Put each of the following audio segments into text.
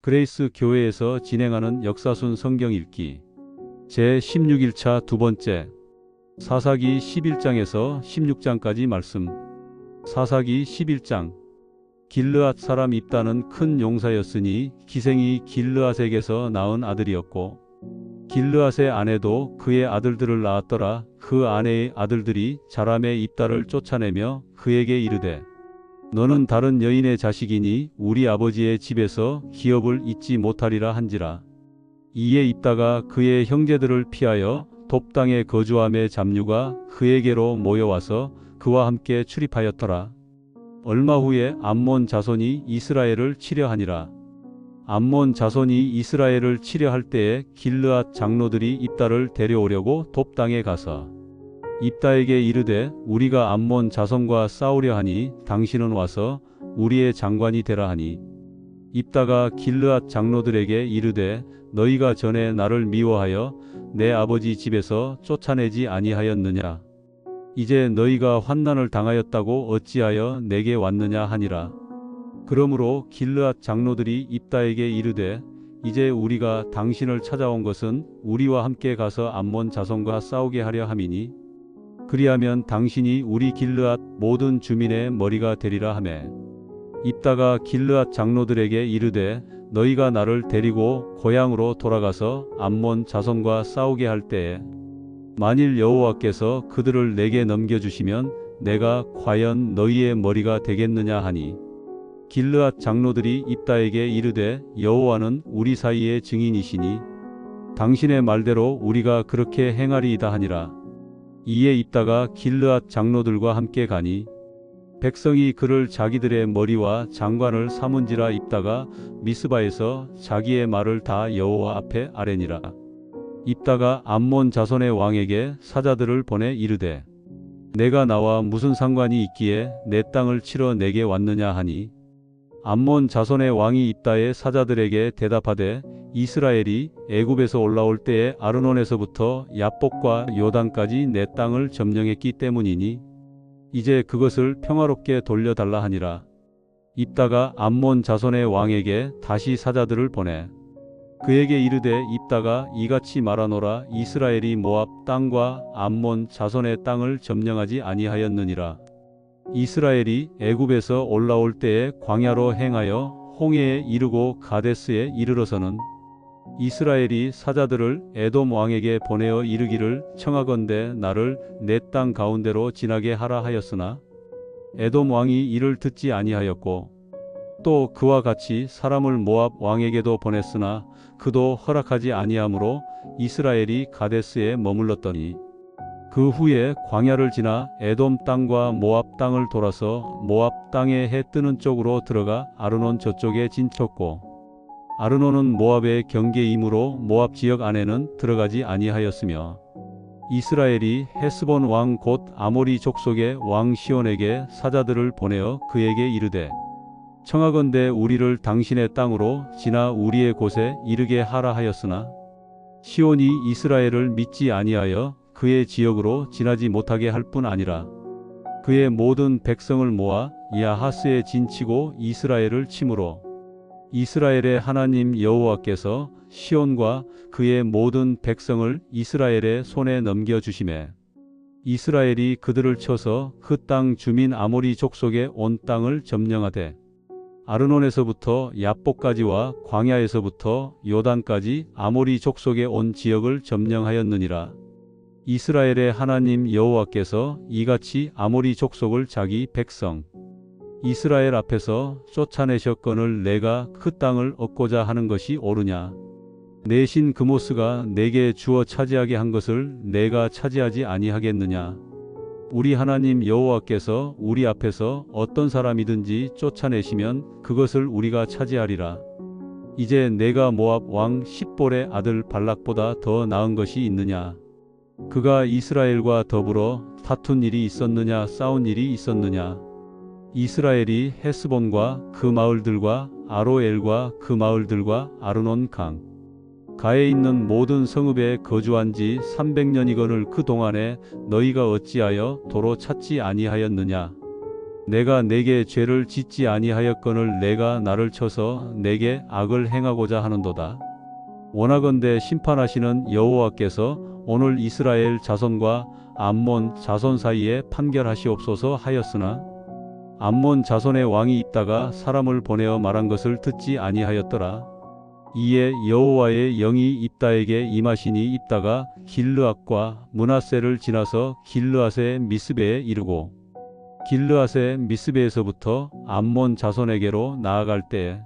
그레이스 교회에서 진행하는 역사순 성경 읽기 제16일차 두 번째 사사기 11장에서 16장까지 말씀. 사사기 11장. 길르앗 사람 입다는 큰 용사였으니 기생이 길르앗에게서 낳은 아들이었고 길르앗의 아내도 그의 아들들을 낳았더라. 그 아내의 아들들이 자람의 입다를 쫓아내며 그에게 이르되 너는 다른 여인의 자식이니 우리 아버지의 집에서 기업을 잊지 못하리라 한지라. 이에 입다가 그의 형제들을 피하여 돕 땅에 거주함에 잡류가 그에게로 모여와서 그와 함께 출입하였더라. 얼마 후에 암몬 자손이 이스라엘을 치려 하니라. 암몬 자손이 이스라엘을 치려 할 때에 길르앗 장로들이 입다를 데려오려고 돕 땅에 가서 입다에게 이르되 우리가 암몬 자손과 싸우려 하니 당신은 와서 우리의 장관이 되라 하니 입다가 길르앗 장로들에게 이르되 너희가 전에 나를 미워하여 내 아버지 집에서 쫓아내지 아니하였느냐. 이제 너희가 환난을 당하였다고 어찌하여 내게 왔느냐 하니라. 그러므로 길르앗 장로들이 입다에게 이르되 이제 우리가 당신을 찾아온 것은 우리와 함께 가서 암몬 자손과 싸우게 하려 함이니 그리하면 당신이 우리 길르앗 모든 주민의 머리가 되리라 하매 입다가 길르앗 장로들에게 이르되 너희가 나를 데리고 고향으로 돌아가서 암몬 자손과 싸우게 할 때에 만일 여호와께서 그들을 내게 넘겨주시면 내가 과연 너희의 머리가 되겠느냐 하니 길르앗 장로들이 입다에게 이르되 여호와는 우리 사이의 증인이시니 당신의 말대로 우리가 그렇게 행하리이다 하니라. 이에 입다가 길르앗 장로들과 함께 가니 백성이 그를 자기들의 머리와 장관을 삼은지라. 입다가 미스바에서 자기의 말을 다 여호와 앞에 아뢰니라. 입다가 암몬 자손의 왕에게 사자들을 보내 이르되 내가 나와 무슨 상관이 있기에 내 땅을 치러 내게 왔느냐 하니 암몬 자손의 왕이 입다의 사자들에게 대답하되 이스라엘이 애굽에서 올라올 때에 아르논에서부터 야복과 요단까지 내 땅을 점령했기 때문이니 이제 그것을 평화롭게 돌려달라 하니라. 입다가 암몬 자손의 왕에게 다시 사자들을 보내 그에게 이르되 입다가 이같이 말하노라. 이스라엘이 모압 땅과 암몬 자손의 땅을 점령하지 아니하였느니라. 이스라엘이 애굽에서 올라올 때에 광야로 행하여 홍해에 이르고 가데스에 이르러서는 이스라엘이 사자들을 에돔 왕에게 보내어 이르기를 청하건대 나를 내 땅 가운데로 지나게 하라 하였으나 에돔 왕이 이를 듣지 아니하였고 또 그와 같이 사람을 모압 왕에게도 보냈으나 그도 허락하지 아니하므로 이스라엘이 가데스에 머물렀더니 그 후에 광야를 지나 에돔 땅과 모압 땅을 돌아서 모압 땅에 해 뜨는 쪽으로 들어가 아르논 저쪽에 진쳤고 아르논은 모압의 경계이므로 모압 지역 안에는 들어가지 아니하였으며 이스라엘이 헤스본 왕 곧 아모리 족속의 왕 시온에게 사자들을 보내어 그에게 이르되 청하건대 우리를 당신의 땅으로 지나 우리의 곳에 이르게 하라 하였으나 시온이 이스라엘을 믿지 아니하여 그의 지역으로 지나지 못하게 할 뿐 아니라 그의 모든 백성을 모아 야하스에 진치고 이스라엘을 치므로 이스라엘의 하나님 여호와께서 시온과 그의 모든 백성을 이스라엘의 손에 넘겨주시매 이스라엘이 그들을 쳐서 그 땅 주민 아모리 족속의 온 땅을 점령하되 아르논에서부터 야복까지와 광야에서부터 요단까지 아모리 족속의 온 지역을 점령하였느니라. 이스라엘의 하나님 여호와께서 이같이 아모리 족속을 자기 백성 이스라엘 앞에서 쫓아내셨거늘 내가 그 땅을 얻고자 하는 것이 옳으냐. 내 신 그모스가 내게 주어 차지하게 한 것을 내가 차지하지 아니하겠느냐. 우리 하나님 여호와께서 우리 앞에서 어떤 사람이든지 쫓아내시면 그것을 우리가 차지하리라. 이제 내가 모압 왕 십볼의 아들 발락보다 더 나은 것이 있느냐. 그가 이스라엘과 더불어 다툰 일이 있었느냐 싸운 일이 있었느냐. 이스라엘이 헤스본과 그 마을들과 아로엘과 그 마을들과 아르논 강 가에 있는 모든 성읍에 거주한 지 300년이거늘 그 동안에 너희가 어찌하여 도로 찾지 아니하였느냐. 내가 내게 죄를 짓지 아니하였거늘 내가 나를 쳐서 내게 악을 행하고자 하는도다. 원하건대 심판하시는 여호와께서 오늘 이스라엘 자손과 암몬 자손 사이에 판결하시옵소서 하였으나 암몬 자손의 왕이 있다가 사람을 보내어 말한 것을 듣지 아니하였더라. 이에 여호와의 영이 입다에게 임하시니 입다가 길르앗과 므낫세를 지나서 길르앗의 미스베에 이르고 길르앗의 미스베에서부터 암몬 자손에게로 나아갈 때에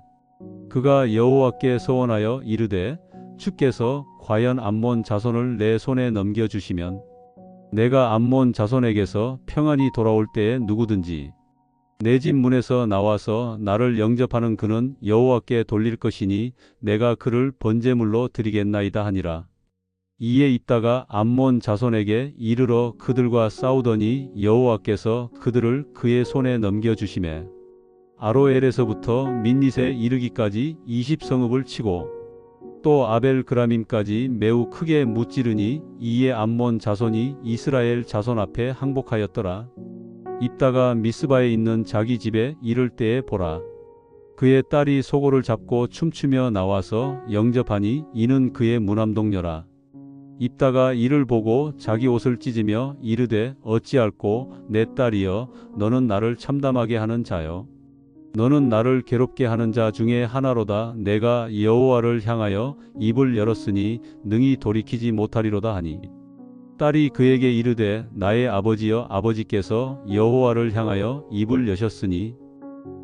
그가 여호와께 서원하여 이르되 주께서 과연 암몬 자손을 내 손에 넘겨주시면 내가 암몬 자손에게서 평안히 돌아올 때에 누구든지 내 집 문에서 나와서 나를 영접하는 그는 여호와께 돌릴 것이니 내가 그를 번제물로 드리겠나이다 하니라. 이에 입다가 암몬 자손에게 이르러 그들과 싸우더니 여호와께서 그들을 그의 손에 넘겨주시매 아로엘에서부터 민닛에 이르기까지 20성읍을 치고 또 아벨그라밈까지 매우 크게 무찌르니 이에 암몬 자손이 이스라엘 자손 앞에 항복하였더라. 입다가 미스바에 있는 자기 집에 이를 때에 보라. 그의 딸이 소고를 잡고 춤추며 나와서 영접하니 이는 그의 무남동녀라. 입다가 이를 보고 자기 옷을 찢으며 이르되 어찌할꼬 내 딸이여 너는 나를 참담하게 하는 자여 너는 나를 괴롭게 하는 자 중에 하나로다. 내가 여호와를 향하여 입을 열었으니 능히 돌이키지 못하리로다 하니 딸이 그에게 이르되 나의 아버지여 아버지께서 여호와를 향하여 입을 여셨으니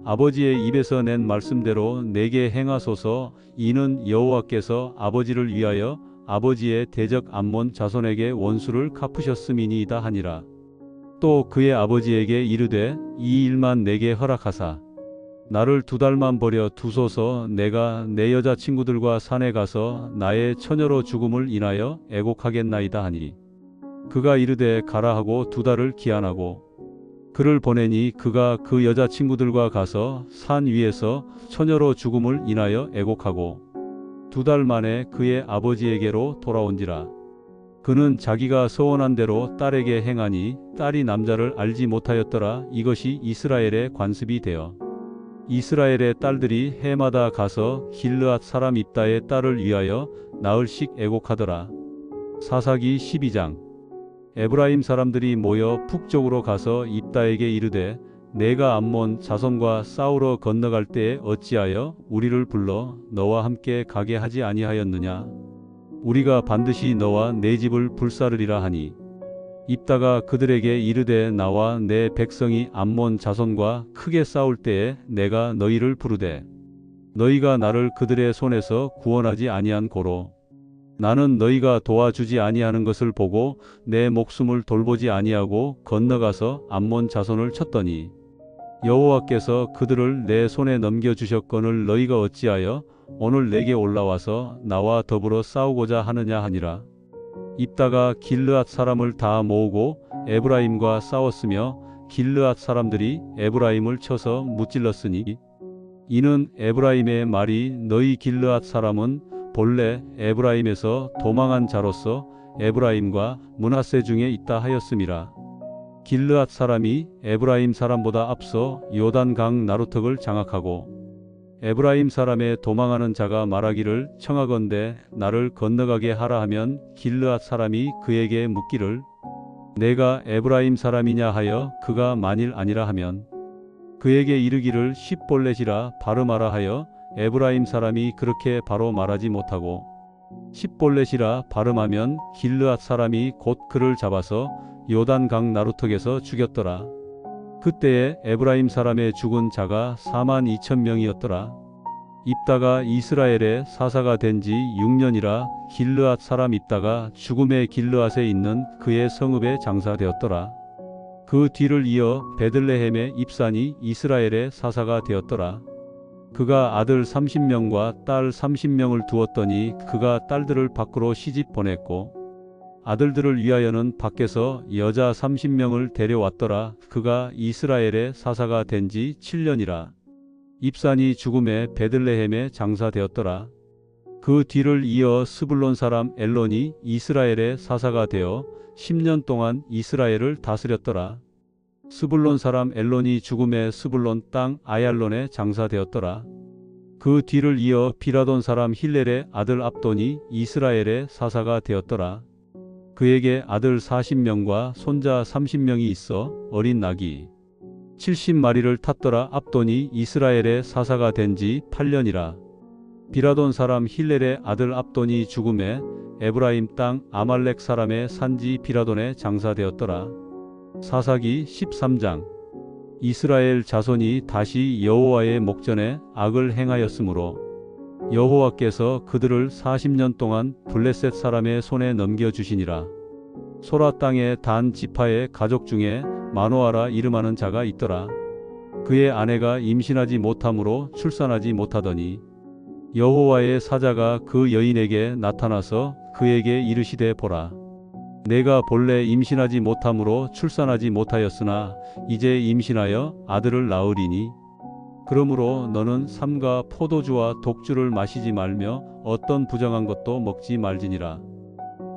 아버지의 입에서 낸 말씀대로 내게 행하소서. 이는 여호와께서 아버지를 위하여 아버지의 대적 암몬 자손에게 원수를 갚으셨음이니이다 하니라. 또 그의 아버지에게 이르되 이 일만 내게 허락하사 나를 2달만 버려 두소서. 내가 내 여자친구들과 산에 가서 나의 처녀로 죽음을 인하여 애곡하겠나이다 하니 그가 이르되 가라 하고 2달을 기한하고 그를 보내니 그가 그 여자친구들과 가서 산 위에서 처녀로 죽음을 인하여 애곡하고 2달 만에 그의 아버지에게로 돌아온지라. 그는 자기가 서원한 대로 딸에게 행하니 딸이 남자를 알지 못하였더라. 이것이 이스라엘의 관습이 되어 이스라엘의 딸들이 해마다 가서 길르앗 사람 입다의 딸을 위하여 나흘씩 애곡하더라. 사사기 12장. 에브라임 사람들이 모여 북쪽으로 가서 입다에게 이르되 내가 암몬 자손과 싸우러 건너갈 때에 어찌하여 우리를 불러 너와 함께 가게 하지 아니하였느냐. 우리가 반드시 너와 내 집을 불사르리라 하니 입다가 그들에게 이르되 나와 내 백성이 암몬 자손과 크게 싸울 때에 내가 너희를 부르되 너희가 나를 그들의 손에서 구원하지 아니한 고로 나는 너희가 도와주지 아니하는 것을 보고 내 목숨을 돌보지 아니하고 건너가서 암몬 자손을 쳤더니 여호와께서 그들을 내 손에 넘겨주셨거늘 너희가 어찌하여 오늘 내게 올라와서 나와 더불어 싸우고자 하느냐 하니라. 입다가 길르앗 사람을 다 모으고 에브라임과 싸웠으며 길르앗 사람들이 에브라임을 쳐서 무찔렀으니 이는 에브라임의 말이 너희 길르앗 사람은 본래 에브라임에서 도망한 자로서 에브라임과 므낫세 중에 있다 하였음이라. 길르앗 사람이 에브라임 사람보다 앞서 요단강 나루턱을 장악하고 에브라임 사람의 도망하는 자가 말하기를 청하건대 나를 건너가게 하라 하면 길르앗 사람이 그에게 묻기를 내가 에브라임 사람이냐 하여 그가 만일 아니라 하면 그에게 이르기를 십볼렛이라 발음하라 하여 에브라임 사람이 그렇게 바로 말하지 못하고 십볼렛이라 발음하면 길르앗 사람이 곧 그를 잡아서 요단강 나루턱에서 죽였더라. 그때에 에브라임 사람의 죽은 자가 42,000명이었더라. 입다가 이스라엘의 사사가 된 지 6년이라 길르앗 사람 입다가 죽음의 길르앗에 있는 그의 성읍에 장사되었더라. 그 뒤를 이어 베들레헴의 입산이 이스라엘의 사사가 되었더라. 그가 아들 30명과 딸 30명을 두었더니 그가 딸들을 밖으로 시집 보냈고 아들들을 위하여는 밖에서 여자 30명을 데려왔더라. 그가 이스라엘의 사사가 된 지 7년이라. 입산이 죽음에 베들레헴에 장사되었더라. 그 뒤를 이어 스불론 사람 엘론이 이스라엘의 사사가 되어 10년 동안 이스라엘을 다스렸더라. 스불론 사람 엘론이 죽음에 스불론 땅 아얄론에 장사되었더라. 그 뒤를 이어 비라돈 사람 힐렐의 아들 압돈이 이스라엘의 사사가 되었더라. 그에게 아들 40명과 손자 30명이 있어 어린 낙이 70마리를 탔더라. 압돈이 이스라엘의 사사가 된 지 8년이라. 비라돈 사람 힐렐의 아들 압돈이 죽음에 에브라임 땅 아말렉 사람의 산지 비라돈에 장사되었더라. 사사기 13장. 이스라엘 자손이 다시 여호와의 목전에 악을 행하였으므로 여호와께서 그들을 40년 동안 블레셋 사람의 손에 넘겨주시니라. 소라 땅의 단 지파의 가족 중에 마노아라 이름하는 자가 있더라. 그의 아내가 임신하지 못함으로 출산하지 못하더니 여호와의 사자가 그 여인에게 나타나서 그에게 이르시되 보라, 내가 본래 임신하지 못함으로 출산하지 못하였으나 이제 임신하여 아들을 낳으리니 그러므로 너는 삼가 포도주와 독주를 마시지 말며 어떤 부정한 것도 먹지 말지니라.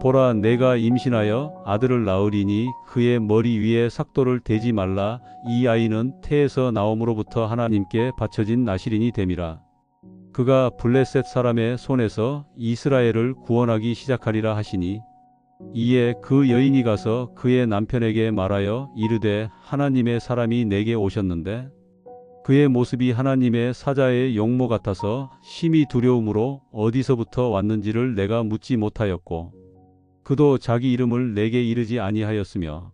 보라, 내가 임신하여 아들을 낳으리니 그의 머리 위에 삭도를 대지 말라. 이 아이는 태에서 나옴으로부터 하나님께 바쳐진 나실인이 됨이라. 그가 블레셋 사람의 손에서 이스라엘을 구원하기 시작하리라 하시니 이에 그 여인이 가서 그의 남편에게 말하여 이르되 하나님의 사람이 내게 오셨는데 그의 모습이 하나님의 사자의 용모 같아서 심히 두려움으로 어디서부터 왔는지를 내가 묻지 못하였고 그도 자기 이름을 내게 이르지 아니하였으며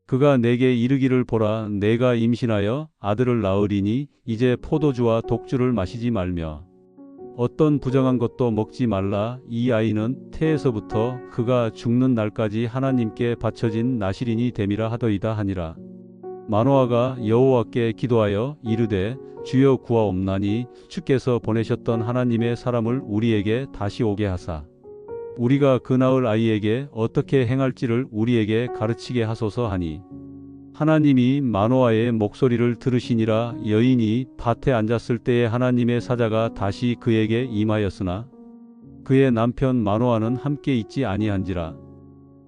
그가 내게 이르기를 보라, 내가 임신하여 아들을 낳으리니 이제 포도주와 독주를 마시지 말며 어떤 부정한 것도 먹지 말라. 이 아이는 태에서부터 그가 죽는 날까지 하나님께 바쳐진 나실인이 됨이라 하더이다 하니라. 마노아가 여호와께 기도하여 이르되 주여 구하옵나니 주께서 보내셨던 하나님의 사람을 우리에게 다시 오게 하사 우리가 그 낳을 아이에게 어떻게 행할지를 우리에게 가르치게 하소서 하니 하나님이 마노아의 목소리를 들으시니라. 여인이 밭에 앉았을 때에 하나님의 사자가 다시 그에게 임하였으나 그의 남편 마노아는 함께 있지 아니한지라.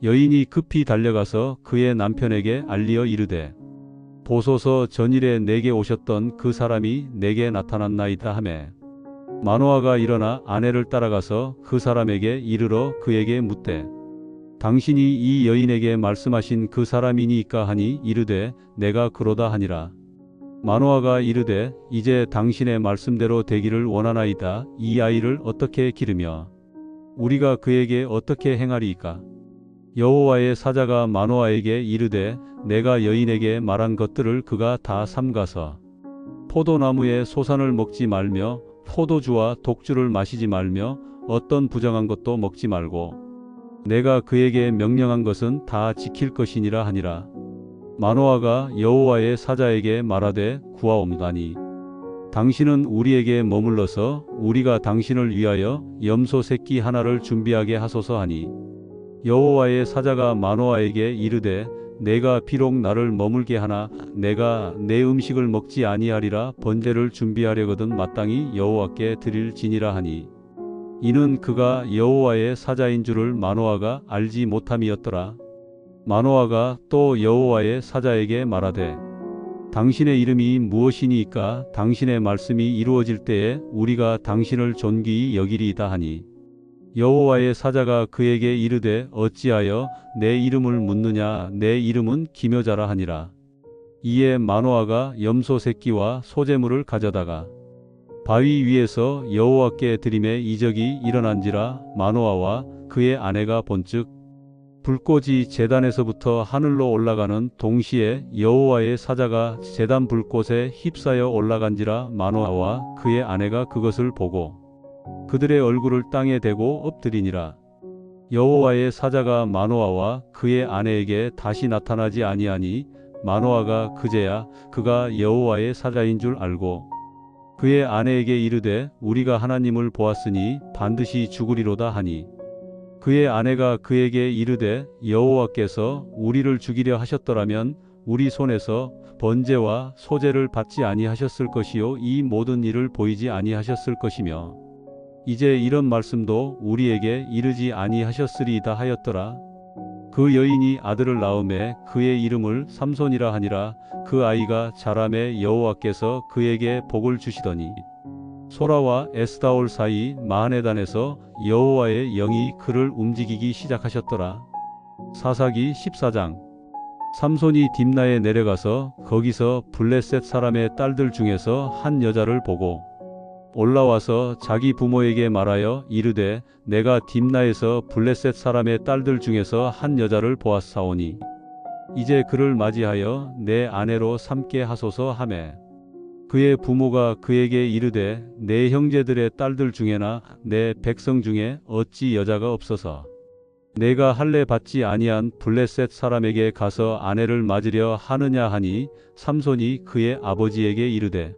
여인이 급히 달려가서 그의 남편에게 알리어 이르되 보소서, 전일에 내게 오셨던 그 사람이 내게 나타났나이다 하매 마노아가 일어나 아내를 따라가서 그 사람에게 이르러 그에게 묻되 당신이 이 여인에게 말씀하신 그 사람이니까 하니 이르되 내가 그러다 하니라. 마노아가 이르되 이제 당신의 말씀대로 되기를 원하나이다. 이 아이를 어떻게 기르며 우리가 그에게 어떻게 행하리이까? 여호와의 사자가 마노아에게 이르되 내가 여인에게 말한 것들을 그가 다 삼가서 포도나무의 소산을 먹지 말며 포도주와 독주를 마시지 말며 어떤 부정한 것도 먹지 말고 내가 그에게 명령한 것은 다 지킬 것이니라 하니라. 마노아가 여호와의 사자에게 말하되 구하옵나니 당신은 우리에게 머물러서 우리가 당신을 위하여 염소 새끼 하나를 준비하게 하소서 하니 여호와의 사자가 마노아에게 이르되 내가 비록 나를 머물게 하나 내가 내 음식을 먹지 아니하리라. 번제를 준비하려거든 마땅히 여호와께 드릴지니라 하니 이는 그가 여호와의 사자인 줄을 마노아가 알지 못함이었더라. 마노아가 또 여호와의 사자에게 말하되 당신의 이름이 무엇이니까? 당신의 말씀이 이루어질 때에 우리가 당신을 존귀히 여기리이다 하니 여호와의 사자가 그에게 이르되 어찌하여 내 이름을 묻느냐? 내 이름은 기묘자라 하니라. 이에 마노아가 염소 새끼와 소제물을 가져다가 바위 위에서 여호와께 드림에 이적이 일어난지라. 마노아와 그의 아내가 본즉 불꽃이 제단에서부터 하늘로 올라가는 동시에 여호와의 사자가 제단 불꽃에 휩싸여 올라간지라. 마노아와 그의 아내가 그것을 보고 그들의 얼굴을 땅에 대고 엎드리니라. 여호와의 사자가 마노아와 그의 아내에게 다시 나타나지 아니하니 마노아가 그제야 그가 여호와의 사자인 줄 알고 그의 아내에게 이르되 우리가 하나님을 보았으니 반드시 죽으리로다 하니 그의 아내가 그에게 이르되 여호와께서 우리를 죽이려 하셨더라면 우리 손에서 번제와 소제를 받지 아니하셨을 것이요 이 모든 일을 보이지 아니하셨을 것이며 이제 이런 말씀도 우리에게 이르지 아니하셨으리이다 하였더라. 그 여인이 아들을 낳음에 그의 이름을 삼손이라 하니라. 그 아이가 자라매 여호와께서 그에게 복을 주시더니 소라와 에스다올 사이 마하네단에서 여호와의 영이 그를 움직이기 시작하셨더라. 사사기 14장. 삼손이 딥나에 내려가서 거기서 블레셋 사람의 딸들 중에서 한 여자를 보고 올라와서 자기 부모에게 말하여 이르되 내가 딥나에서 블레셋 사람의 딸들 중에서 한 여자를 보았사오니 이제 그를 맞이하여 내 아내로 삼게 하소서 하매 그의 부모가 그에게 이르되 내 형제들의 딸들 중에나 내 백성 중에 어찌 여자가 없어서 내가 할례 받지 아니한 블레셋 사람에게 가서 아내를 맞으려 하느냐 하니 삼손이 그의 아버지에게 이르되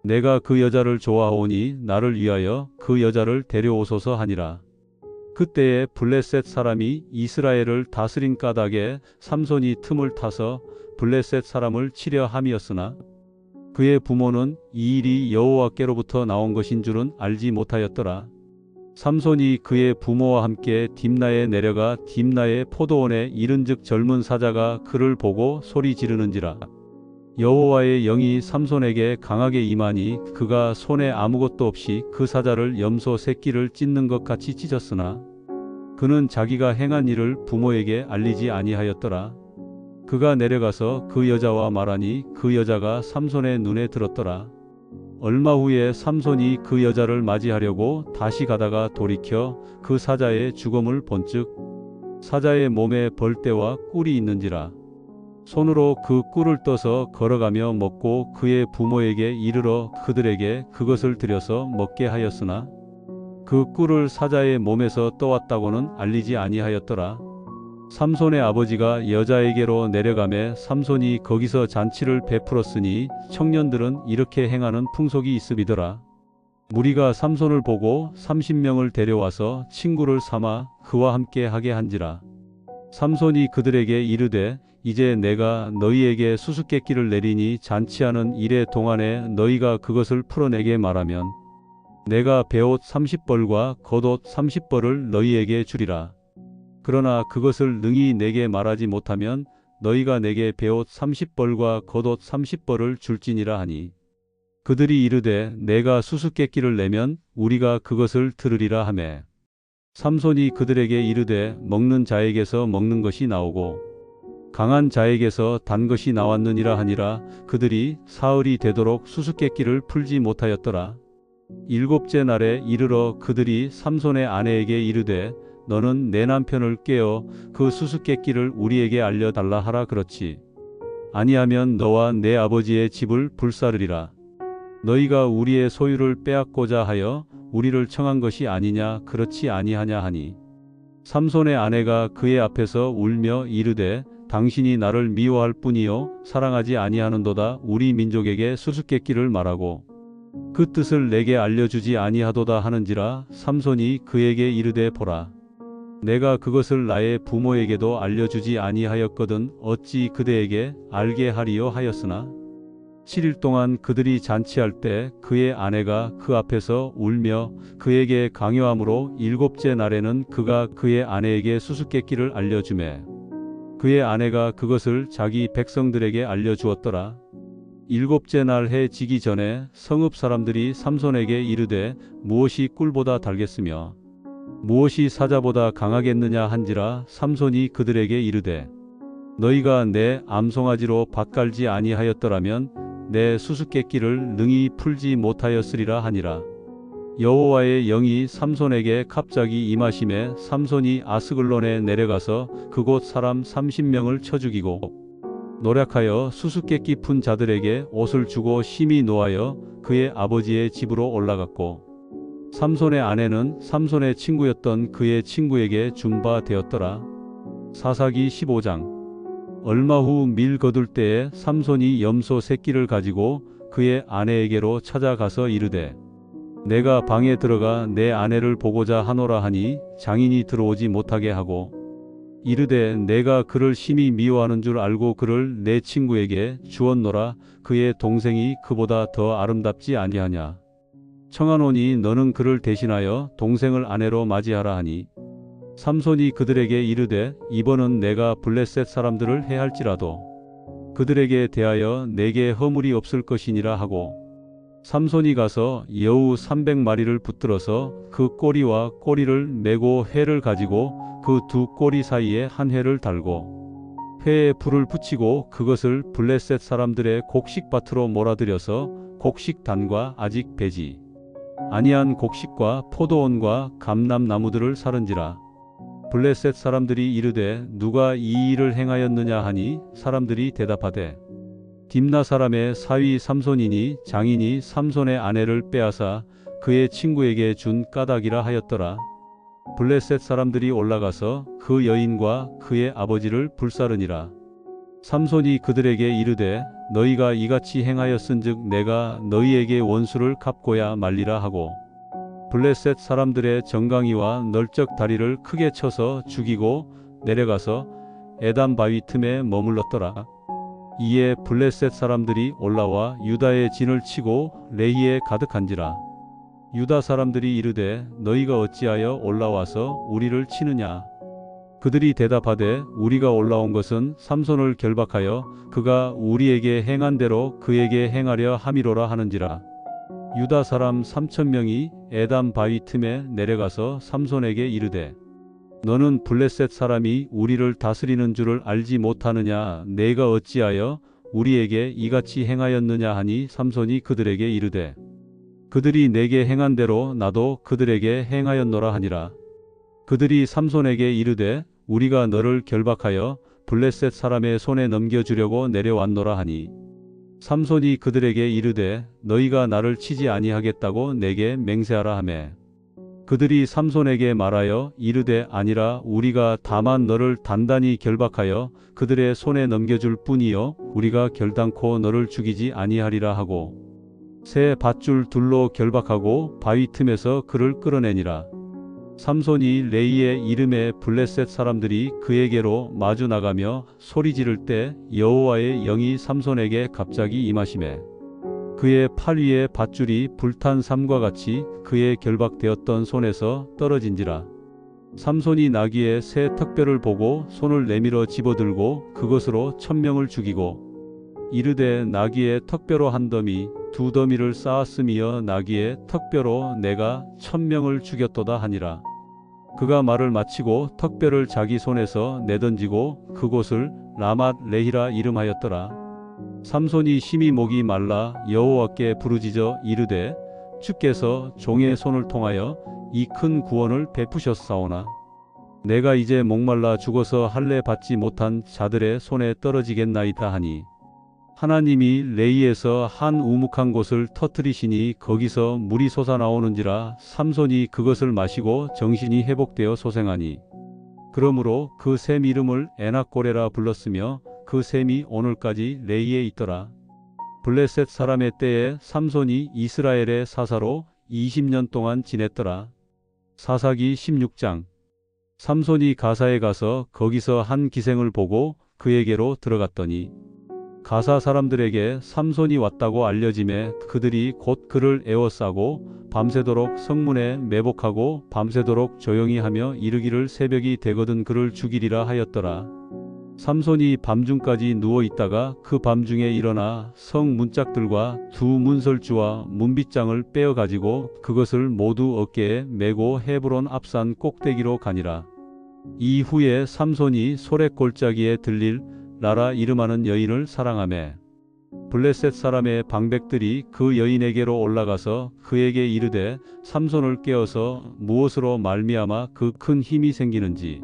내가 그 여자를 좋아하오니 나를 위하여 그 여자를 데려오소서 하니라. 그때에 블레셋 사람이 이스라엘을 다스린 까닭에 삼손이 틈을 타서 블레셋 사람을 치려 함이었으나 그의 부모는 이 일이 여호와께로부터 나온 것인 줄은 알지 못하였더라. 삼손이 그의 부모와 함께 딥나에 내려가 딥나의 포도원에 이른즉 젊은 사자가 그를 보고 소리 지르는지라. 여호와의 영이 삼손에게 강하게 임하니 그가 손에 아무것도 없이 그 사자를 염소 새끼를 찢는 것 같이 찢었으나 그는 자기가 행한 일을 부모에게 알리지 아니하였더라. 그가 내려가서 그 여자와 말하니 그 여자가 삼손의 눈에 들었더라. 얼마 후에 삼손이 그 여자를 맞이하려고 다시 가다가 돌이켜 그 사자의 죽음을 본즉 사자의 몸에 벌떼와 꿀이 있는지라. 손으로 그 꿀을 떠서 걸어가며 먹고 그의 부모에게 이르러 그들에게 그것을 드려서 먹게 하였으나 그 꿀을 사자의 몸에서 떠왔다고는 알리지 아니하였더라. 삼손의 아버지가 여자에게로 내려가매 삼손이 거기서 잔치를 베풀었으니 청년들은 이렇게 행하는 풍속이 있음이더라. 무리가 삼손을 보고 30명을 데려와서 친구를 삼아 그와 함께 하게 한지라. 삼손이 그들에게 이르되 이제 내가 너희에게 수수께끼를 내리니 잔치하는 일의 동안에 너희가 그것을 풀어내게 말하면 내가 베옷 30벌과 겉옷 30벌을 너희에게 주리라. 그러나 그것을 능히 내게 말하지 못하면 너희가 내게 베옷 30벌과 겉옷 30벌을 줄지니라 하니 그들이 이르되 내가 수수께끼를 내면 우리가 그것을 들으리라 하매 삼손이 그들에게 이르되 먹는 자에게서 먹는 것이 나오고 강한 자에게서 단 것이 나왔느니라 하니라. 그들이 사흘이 되도록 수수께끼를 풀지 못하였더라. 일곱째 날에 이르러 그들이 삼손의 아내에게 이르되 너는 내 남편을 깨어 그 수수께끼를 우리에게 알려달라 하라. 그렇지 아니하면 너와 내 아버지의 집을 불사르리라. 너희가 우리의 소유를 빼앗고자 하여 우리를 청한 것이 아니냐 그렇지 아니하냐 하니 삼손의 아내가 그의 앞에서 울며 이르되 당신이 나를 미워할 뿐이요 사랑하지 아니하는도다. 우리 민족에게 수수께끼를 말하고 그 뜻을 내게 알려주지 아니하도다 하는지라. 삼손이 그에게 이르되 보라 내가 그것을 나의 부모에게도 알려주지 아니하였거든 어찌 그대에게 알게 하리요 하였으나 7일 동안 그들이 잔치할 때 그의 아내가 그 앞에서 울며 그에게 강요함으로 일곱째 날에는 그가 그의 아내에게 수수께끼를 알려주매 그의 아내가 그것을 자기 백성들에게 알려주었더라. 일곱째 날 해 지기 전에 성읍 사람들이 삼손에게 이르되 무엇이 꿀보다 달겠으며 무엇이 사자보다 강하겠느냐 한지라. 삼손이 그들에게 이르되 너희가 내 암송아지로 밭갈지 아니하였더라면 내 수수께끼를 능히 풀지 못하였으리라 하니라. 여호와의 영이 삼손에게 갑자기 임하심에 삼손이 아스글론에 내려가서 그곳 사람 30명을 쳐 죽이고 노략하여 수수께끼 푼 자들에게 옷을 주고 심히 노하여 그의 아버지의 집으로 올라갔고 삼손의 아내는 삼손의 친구였던 그의 친구에게 준 바 되었더라. 사사기 15장. 얼마 후 밀 거둘 때에 삼손이 염소 새끼를 가지고 그의 아내에게로 찾아가서 이르되 내가 방에 들어가 내 아내를 보고자 하노라 하니 장인이 들어오지 못하게 하고 이르되 내가 그를 심히 미워하는 줄 알고 그를 내 친구에게 주었노라. 그의 동생이 그보다 더 아름답지 아니하냐. 청하노니 너는 그를 대신하여 동생을 아내로 맞이하라 하니 삼손이 그들에게 이르되 이번은 내가 블레셋 사람들을 해할지라도 그들에게 대하여 내게 허물이 없을 것이니라 하고 삼손이 가서 여우 300마리를 붙들어서 그 꼬리와 꼬리를 메고 회를 가지고 그 두 꼬리 사이에 한 회를 달고 회에 불을 붙이고 그것을 블레셋 사람들의 곡식밭으로 몰아들여서 곡식단과 아직 배지 아니한 곡식과 포도원과 감람나무들을 사른지라. 블레셋 사람들이 이르되 누가 이 일을 행하였느냐 하니 사람들이 대답하되 딥나 사람의 사위 삼손이니 장인이 삼손의 아내를 빼앗아 그의 친구에게 준 까닭이라 하였더라. 블레셋 사람들이 올라가서 그 여인과 그의 아버지를 불사르니라. 삼손이 그들에게 이르되 너희가 이같이 행하였은즉 내가 너희에게 원수를 갚고야 말리라 하고 블레셋 사람들의 정강이와 널적 다리를 크게 쳐서 죽이고 내려가서 에담 바위 틈에 머물렀더라. 이에 블레셋 사람들이 올라와 유다의 진을 치고 레히에 가득한지라. 유다 사람들이 이르되 너희가 어찌하여 올라와서 우리를 치느냐. 그들이 대답하되 우리가 올라온 것은 삼손을 결박하여 그가 우리에게 행한 대로 그에게 행하려 함이로라 하는지라. 유다 사람 3,000명이 에담 바위 틈에 내려가서 삼손에게 이르되 너는 블레셋 사람이 우리를 다스리는 줄을 알지 못하느냐. 내가 어찌하여 우리에게 이같이 행하였느냐 하니 삼손이 그들에게 이르되 그들이 내게 행한 대로 나도 그들에게 행하였노라 하니라. 그들이 삼손에게 이르되 우리가 너를 결박하여 블레셋 사람의 손에 넘겨주려고 내려왔노라 하니 삼손이 그들에게 이르되 너희가 나를 치지 아니하겠다고 내게 맹세하라 하매 그들이 삼손에게 말하여 이르되 아니라 우리가 다만 너를 단단히 결박하여 그들의 손에 넘겨줄 뿐이요 우리가 결단코 너를 죽이지 아니하리라 하고 새 밧줄 둘로 결박하고 바위 틈에서 그를 끌어내니라. 삼손이 레이의 이름에 블레셋 사람들이 그에게로 마주 나가며 소리 지를 때 여호와의 영이 삼손에게 갑자기 임하시매 그의 팔 위에 밧줄이 불탄 삼과 같이 그의 결박되었던 손에서 떨어진지라. 삼손이 나귀의 새 턱뼈를 보고 손을 내밀어 집어들고 그것으로 1,000명을 죽이고 이르되 나귀의 턱뼈로 한 더미 두 더미를 쌓았으며 나귀의 턱뼈로 내가 1,000명을 죽였도다 하니라. 그가 말을 마치고 턱뼈를 자기 손에서 내던지고 그곳을 라맛 레히라 이름하였더라. 삼손이 심히 목이 말라 여호와께 부르짖어 이르되 주께서 종의 손을 통하여 이 큰 구원을 베푸셨사오나 내가 이제 목말라 죽어서 할례 받지 못한 자들의 손에 떨어지겠나이다 하니 하나님이 레이에서 한 우묵한 곳을 터뜨리시니 거기서 물이 솟아나오는지라. 삼손이 그것을 마시고 정신이 회복되어 소생하니 그러므로 그 샘 이름을 에낙고레라 불렀으며 그 샘이 오늘까지 레이에 있더라. 블레셋 사람의 때에 삼손이 이스라엘의 사사로 20년 동안 지냈더라. 사사기 16장. 삼손이 가사에 가서 거기서 한 기생을 보고 그에게로 들어갔더니 가사 사람들에게 삼손이 왔다고 알려지매 그들이 곧 그를 에워싸고 밤새도록 성문에 매복하고 밤새도록 조용히 하며 이르기를 새벽이 되거든 그를 죽이리라 하였더라. 삼손이 밤중까지 누워 있다가 그 밤중에 일어나 성 문짝들과 두 문설주와 문빗장을 빼어 가지고 그것을 모두 어깨에 메고 헤브론 앞산 꼭대기로 가니라. 이후에 삼손이 소랫골짜기에 들릴 라라 이름하는 여인을 사랑하매 블레셋 사람의 방백들이 그 여인에게로 올라가서 그에게 이르되 삼손을 깨어서 무엇으로 말미암아 그 큰 힘이 생기는지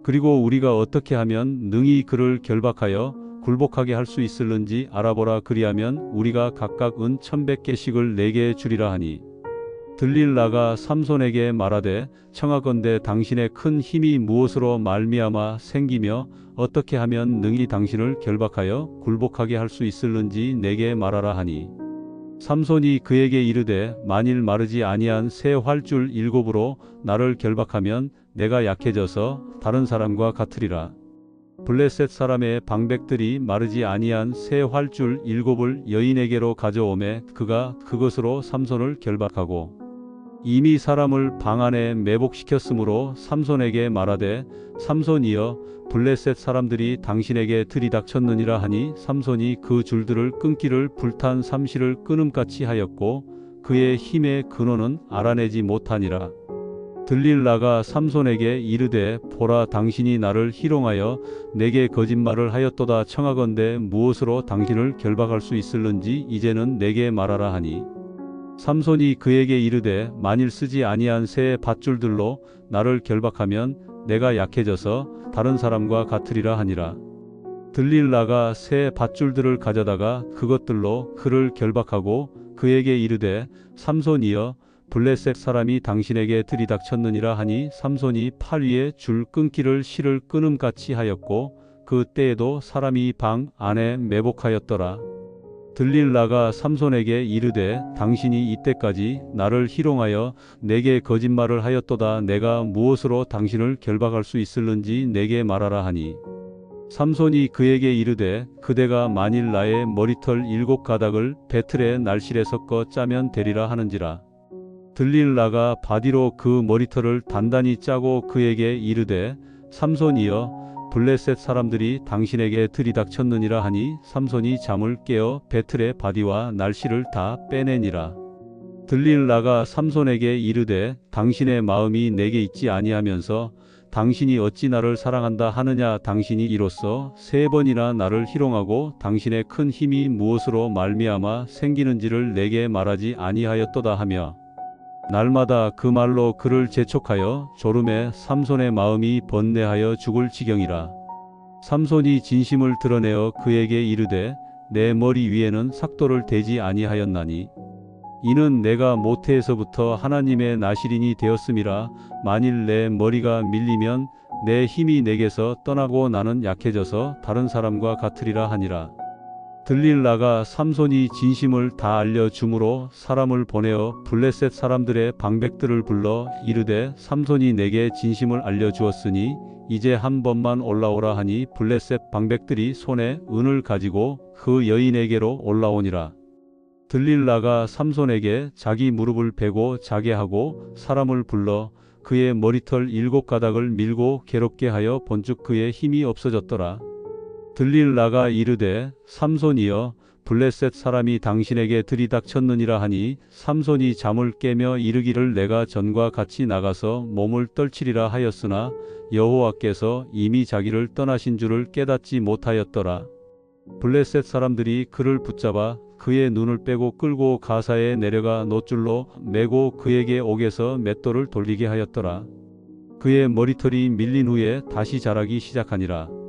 그리고 우리가 어떻게 하면 능히 그를 결박하여 굴복하게 할 수 있을는지 알아보라. 그리하면 우리가 각각 은 1,100개씩을 내게 주리라 하니 들릴라가 삼손에게 말하되 청하건대 당신의 큰 힘이 무엇으로 말미암아 생기며 어떻게 하면 능히 당신을 결박하여 굴복하게 할 수 있을는지 내게 말하라 하니 삼손이 그에게 이르되 만일 마르지 아니한 새 활줄 7으로 나를 결박하면 내가 약해져서 다른 사람과 같으리라. 블레셋 사람의 방백들이 마르지 아니한 새 활줄 7을 여인에게로 가져오매 그가 그것으로 삼손을 결박하고 이미 사람을 방 안에 매복시켰으므로 삼손에게 말하되 삼손이여 블레셋 사람들이 당신에게 들이닥쳤느니라 하니 삼손이 그 줄들을 끊기를 불탄 삼시를 끊음같이 하였고 그의 힘의 근원은 알아내지 못하니라. 들릴라가 삼손에게 이르되 보라 당신이 나를 희롱하여 내게 거짓말을 하였도다 청하건대 무엇으로 당신을 결박할 수 있을는지 이제는 내게 말하라 하니 삼손이 그에게 이르되 만일 쓰지 아니한 새 밧줄들로 나를 결박하면 내가 약해져서 다른 사람과 같으리라 하니라. 들릴라가 새 밧줄들을 가져다가 그것들로 그를 결박하고 그에게 이르되 삼손이여 블레셋 사람이 당신에게 들이닥쳤느니라 하니 삼손이 팔 위에 줄 끊기를 실을 끊음같이 하였고 그 때에도 사람이 방 안에 매복하였더라. 들릴라가 삼손에게 이르되 당신이 이때까지 나를 희롱하여 내게 거짓말을 하였도다 내가 무엇으로 당신을 결박할 수 있을는지 내게 말하라 하니 삼손이 그에게 이르되 그대가 만일 나의 머리털 7가닥을 배틀의 날실에 섞어 짜면 되리라 하는지라. 들릴라가 바디로 그 머리털을 단단히 짜고 그에게 이르되 삼손이여 블레셋 사람들이 당신에게 들이닥쳤느니라 하니 삼손이 잠을 깨어 배틀의 바디와 날씨를 다 빼내니라. 들릴라가 삼손에게 이르되 당신의 마음이 내게 있지 아니하면서 당신이 어찌 나를 사랑한다 하느냐 당신이 이로써 3번이나 나를 희롱하고 당신의 큰 힘이 무엇으로 말미암아 생기는지를 내게 말하지 아니하였도다 하며 날마다 그 말로 그를 재촉하여 졸음에 삼손의 마음이 번뇌하여 죽을 지경이라. 삼손이 진심을 드러내어 그에게 이르되 내 머리 위에는 삭도를 대지 아니하였나니 이는 내가 모태에서부터 하나님의 나실인이 되었음이라. 만일 내 머리가 밀리면 내 힘이 내게서 떠나고 나는 약해져서 다른 사람과 같으리라 하니라. 들릴라가 삼손이 진심을 다 알려주므로 사람을 보내어 블레셋 사람들의 방백들을 불러 이르되 삼손이 내게 진심을 알려주었으니 이제 한 번만 올라오라 하니 블레셋 방백들이 손에 은을 가지고 그 여인에게로 올라오니라. 들릴라가 삼손에게 자기 무릎을 베고 자게 하고 사람을 불러 그의 머리털 7가닥을 밀고 괴롭게 하여 본즉 그의 힘이 없어졌더라. 들릴라가 이르되 삼손이여 블레셋 사람이 당신에게 들이닥쳤느니라 하니 삼손이 잠을 깨며 이르기를 내가 전과 같이 나가서 몸을 떨치리라 하였으나 여호와께서 이미 자기를 떠나신 줄을 깨닫지 못하였더라. 블레셋 사람들이 그를 붙잡아 그의 눈을 빼고 끌고 가사에 내려가 놋줄로 매고 그에게 옥에서 맷돌을 돌리게 하였더라. 그의 머리털이 밀린 후에 다시 자라기 시작하니라.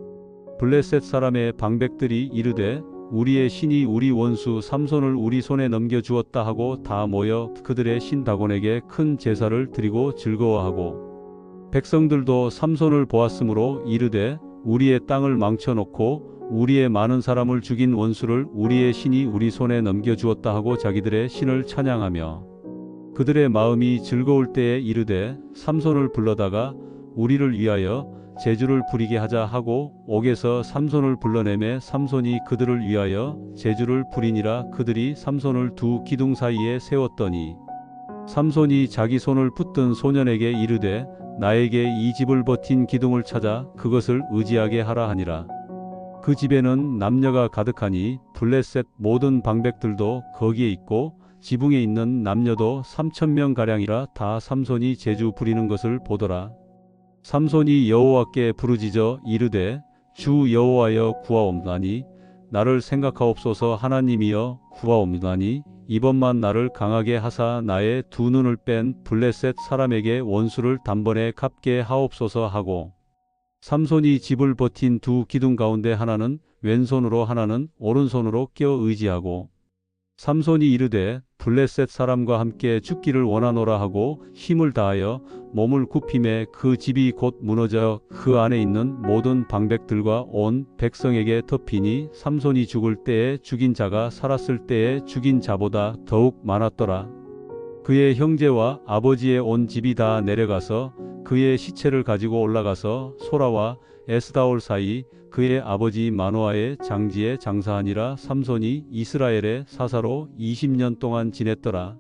블레셋 사람의 방백들이 이르되 우리의 신이 우리 원수 삼손을 우리 손에 넘겨주었다 하고 다 모여 그들의 신 다곤에게 큰 제사를 드리고 즐거워하고 백성들도 삼손을 보았으므로 이르되 우리의 땅을 망쳐놓고 우리의 많은 사람을 죽인 원수를 우리의 신이 우리 손에 넘겨주었다 하고 자기들의 신을 찬양하며 그들의 마음이 즐거울 때에 이르되 삼손을 불러다가 우리를 위하여 제주를 부리게 하자 하고 옥에서 삼손을 불러내매 삼손이 그들을 위하여 제주를 부리니라. 그들이 삼손을 두 기둥 사이에 세웠더니 삼손이 자기 손을 붙든 소년에게 이르되 나에게 이 집을 버틴 기둥을 찾아 그것을 의지하게 하라 하니라. 그 집에는 남녀가 가득하니 블레셋 모든 방백들도 거기에 있고 지붕에 있는 남녀도 3,000명가량이라 다 삼손이 제주 부리는 것을 보더라. 삼손이 여호와께 부르짖어 이르되 주 여호와여 구하옵나니 나를 생각하옵소서. 하나님이여 구하옵나니 이번만 나를 강하게 하사 나의 두 눈을 뺀 블레셋 사람에게 원수를 단번에 갚게 하옵소서 하고 삼손이 집을 버틴 두 기둥 가운데 하나는 왼손으로 하나는 오른손으로 껴 의지하고 삼손이 이르되 블레셋 사람과 함께 죽기를 원하노라 하고 힘을 다하여 몸을 굽힘에 그 집이 곧 무너져 그 안에 있는 모든 방백들과 온 백성에게 덮이니 삼손이 죽을 때에 죽인 자가 살았을 때에 죽인 자보다 더욱 많았더라. 그의 형제와 아버지의 온 집이 다 내려가서 그의 시체를 가지고 올라가서 소라와 에스다올 사이 그의 아버지 마노아의 장지에 장사하니라. 삼손이 이스라엘의 사사로 20년 동안 지냈더라.